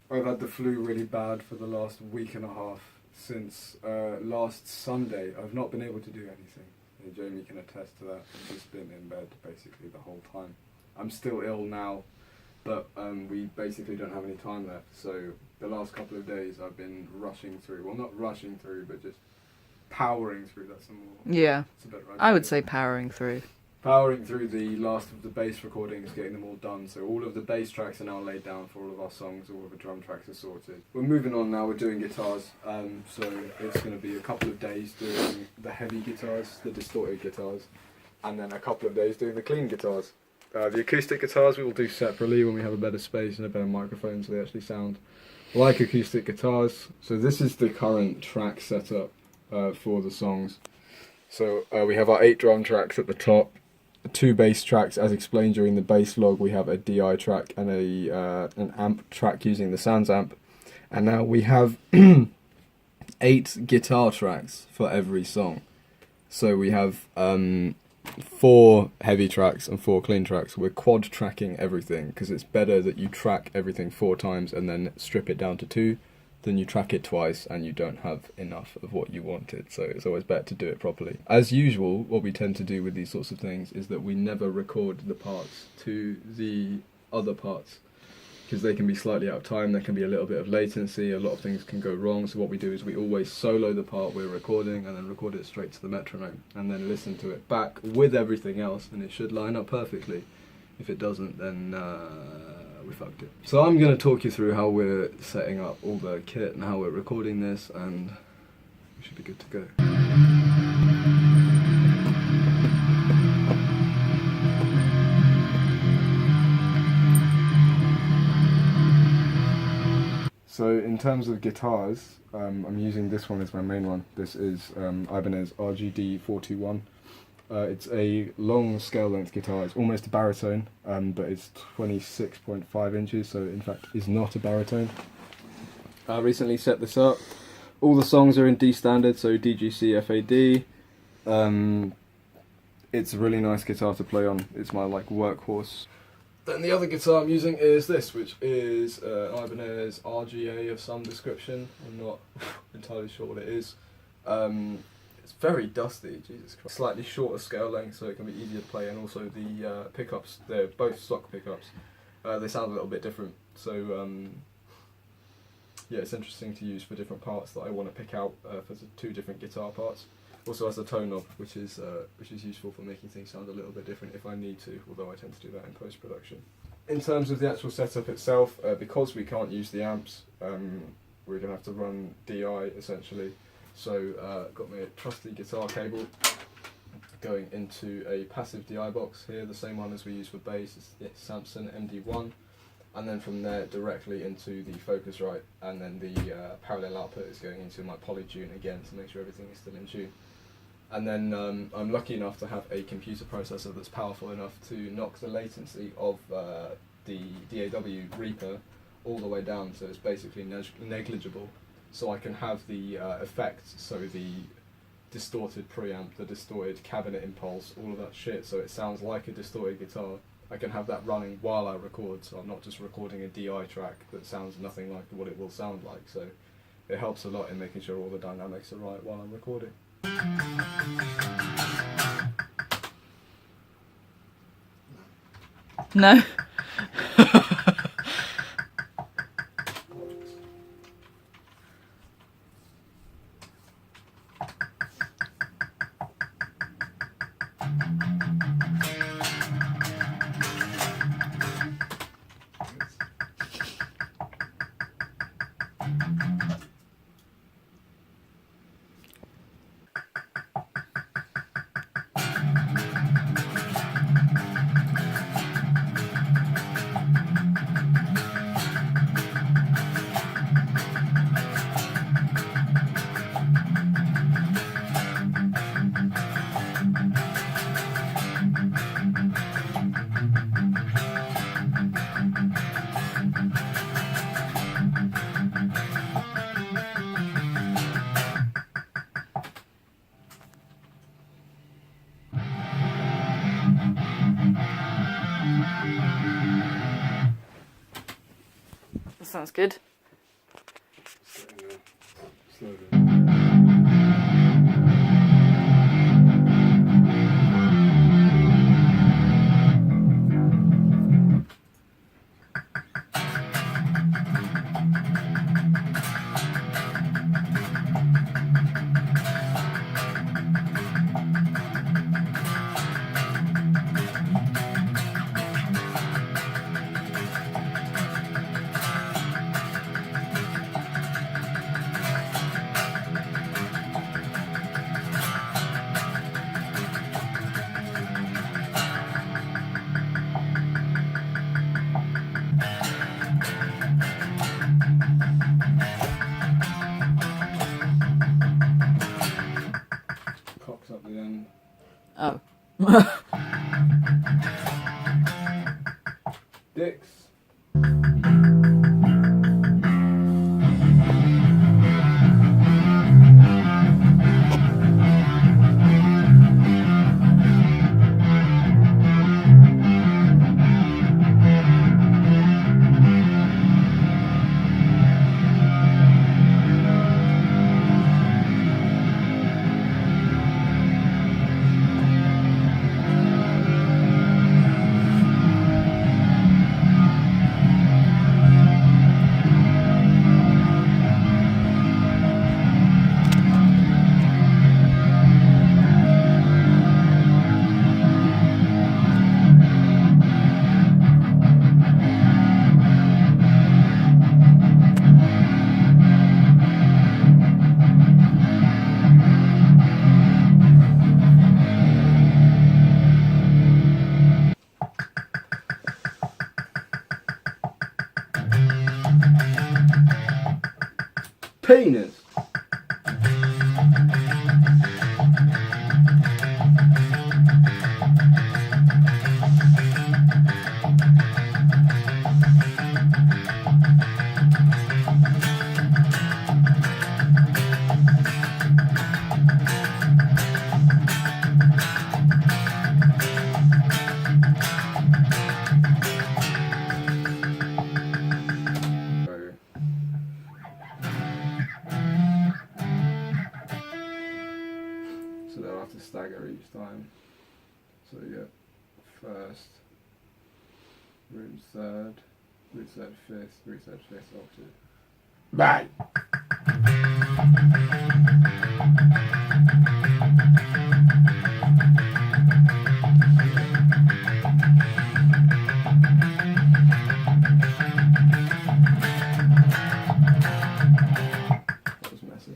I've had the flu really bad for the last week and a half. Since last Sunday, I've not been able to do anything. And Jamie can attest to that. I've just been in bed basically the whole time. I'm still ill now, but we basically don't have any time left. So the last couple of days I've been rushing through. Well, not rushing through, but just powering through. That's a more... Yeah, It's a better I would idea. say powering through. Powering through the last of the bass recordings, getting them all done. So all of the bass tracks are now laid down for all of our songs, all of the drum tracks are sorted. We're moving on now, we're doing guitars, so it's going to be a couple of days doing the heavy guitars, the distorted guitars, and then a couple of days doing the clean guitars. The acoustic guitars we will do separately when we have a better space and a better microphone, so they actually sound like acoustic guitars. So this is the current track setup for the songs. So we have our 8 drum tracks at the top, 2 bass tracks. As explained during the bass log, we have a DI track and an amp track using the Sounds amp. And now we have 8 guitar tracks for every song. So we have 4 heavy tracks and 4 clean tracks. We're quad tracking everything because it's better that you track everything 4 times and then strip it down to 2 than you track it twice and you don't have enough of what you wanted. So it's always better to do it properly. As usual, what we tend to do with these sorts of things is that we never record the parts to the other parts because they can be slightly out of time, there can be a little bit of latency, a lot of things can go wrong. So what we do is we always solo the part we're recording and then record it straight to the metronome and then listen to it back with everything else, and it should line up perfectly. If it doesn't, then we fucked it. So I'm going to talk you through how we're setting up all the kit and how we're recording this, and we should be good to go. So in terms of guitars, I'm using this one as my main one. This is Ibanez RGD 421. It's a long scale length guitar. It's almost a baritone, but it's 26.5 inches, so in fact is not a baritone. I recently set this up. All the songs are in D standard, so DGC FAD. It's a really nice guitar to play on. It's my workhorse. Then the other guitar I'm using is this, which is an Ibanez RGA of some description. I'm not entirely sure what it is. It's very dusty, Jesus Christ. Slightly shorter scale length, so it can be easier to play, and also the pickups, they're both stock pickups. They sound a little bit different, so yeah, it's interesting to use for different parts that I want to pick out for the 2 different guitar parts. Also has a tone knob, which is useful for making things sound a little bit different if I need to, although I tend to do that in post-production. In terms of the actual setup itself, because we can't use the amps, we're going to have to run DI essentially. So got my trusty guitar cable going into a passive DI box here, the same one as we use for bass. It's the Samson MD1, and then from there directly into the Focusrite, and then the parallel output is going into my Polytune again to make sure everything is still in tune. And then I'm lucky enough to have a computer processor that's powerful enough to knock the latency of the DAW Reaper all the way down, so it's basically negligible. So I can have the effects, so the distorted preamp, the distorted cabinet impulse, all of that shit, so it sounds like a distorted guitar. I can have that running while I record, so I'm not just recording a DI track that sounds nothing like what it will sound like. So it helps a lot in making sure all the dynamics are right while I'm recording. No. That sounds good. Cocks up the end. Oh. Dicks. Penis. So they'll have to stagger each time. So you get first, root third, fifth, root third, fifth octave. Bye! That was messy.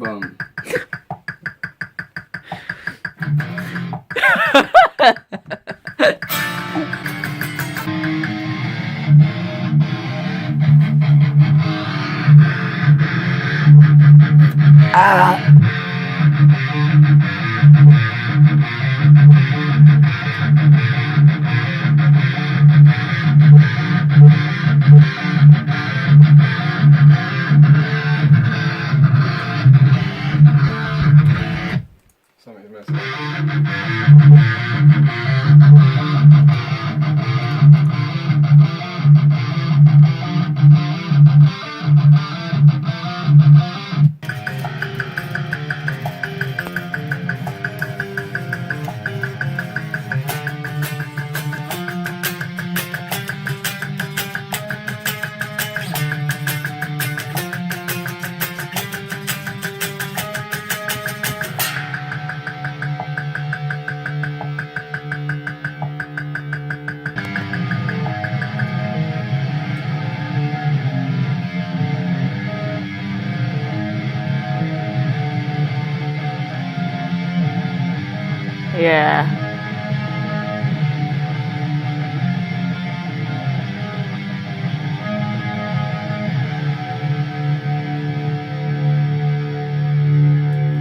bum. Something's messing Yeah.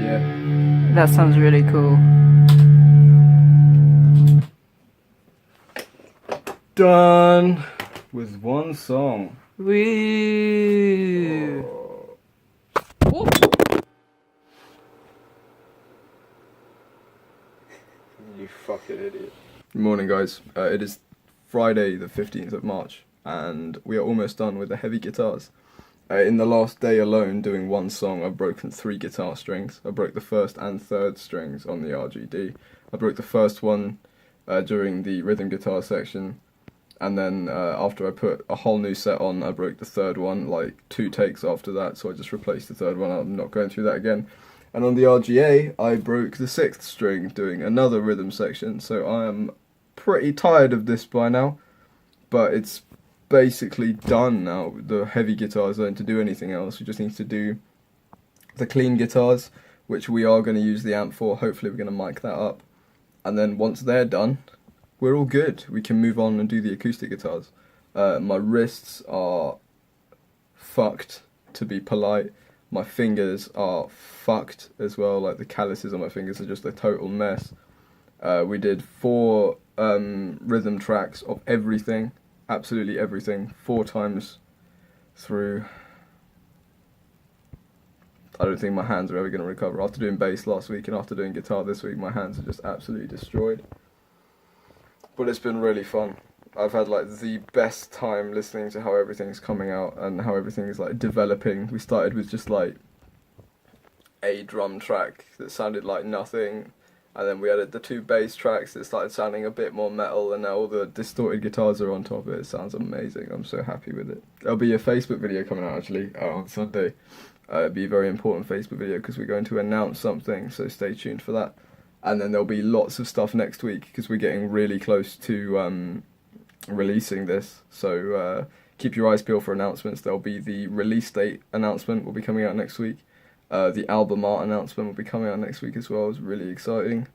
Yeah. That sounds really cool. Done with one song. Woo! Oh. You fucking idiot. Good morning, guys. It is Friday the 15th of March, and we are almost done with the heavy guitars. In the last day alone, doing one song, I've broken 3 guitar strings. I broke the first and third strings on the RGD. I broke the first one during the rhythm guitar section, and then after I put a whole new set on, I broke the third one, like 2 takes after that, so I just replaced the third one. I'm not going through that again. And on the RGA, I broke the 6th string doing another rhythm section, so I am pretty tired of this by now, but it's basically done now. The heavy guitars don't need to do anything else. We just need to do the clean guitars, which we are going to use the amp for. Hopefully we're going to mic that up, and then once they're done, we're all good. We can move on and do the acoustic guitars. My wrists are fucked, to be polite. My fingers are fucked as well, like the calluses on my fingers are just a total mess. We did 4 rhythm tracks of everything, absolutely everything, 4 times through. I don't think my hands are ever going to recover. After doing bass last week and after doing guitar this week, my hands are just absolutely destroyed. But it's been really fun. I've had like the best time listening to how everything's coming out and how everything's like developing. We started with just like a drum track that sounded like nothing, and then we added the 2 bass tracks that started sounding a bit more metal, and now all the distorted guitars are on top of it. It sounds amazing. I'm so happy with it. There'll be a Facebook video coming out actually on Sunday. It'll be a very important Facebook video because we're going to announce something, so stay tuned for that. And then there'll be lots of stuff next week because we're getting really close to releasing this, so keep your eyes peeled for announcements. There'll be the release date announcement will be coming out next week. The album art announcement will be coming out next week as well. It's really exciting,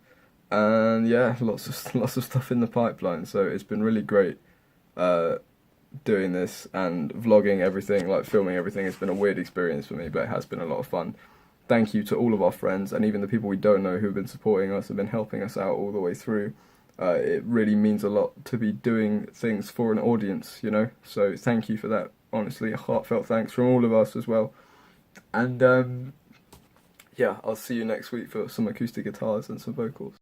and yeah, lots of stuff in the pipeline. So it's been really great doing this and vlogging everything, like filming everything. It's been a weird experience for me, but it has been a lot of fun. Thank you to all of our friends and even the people we don't know who've been supporting us and been helping us out all the way through. It really means a lot to be doing things for an audience, you know, so thank you for that. Honestly, a heartfelt thanks from all of us as well. And yeah, I'll see you next week for some acoustic guitars and some vocals.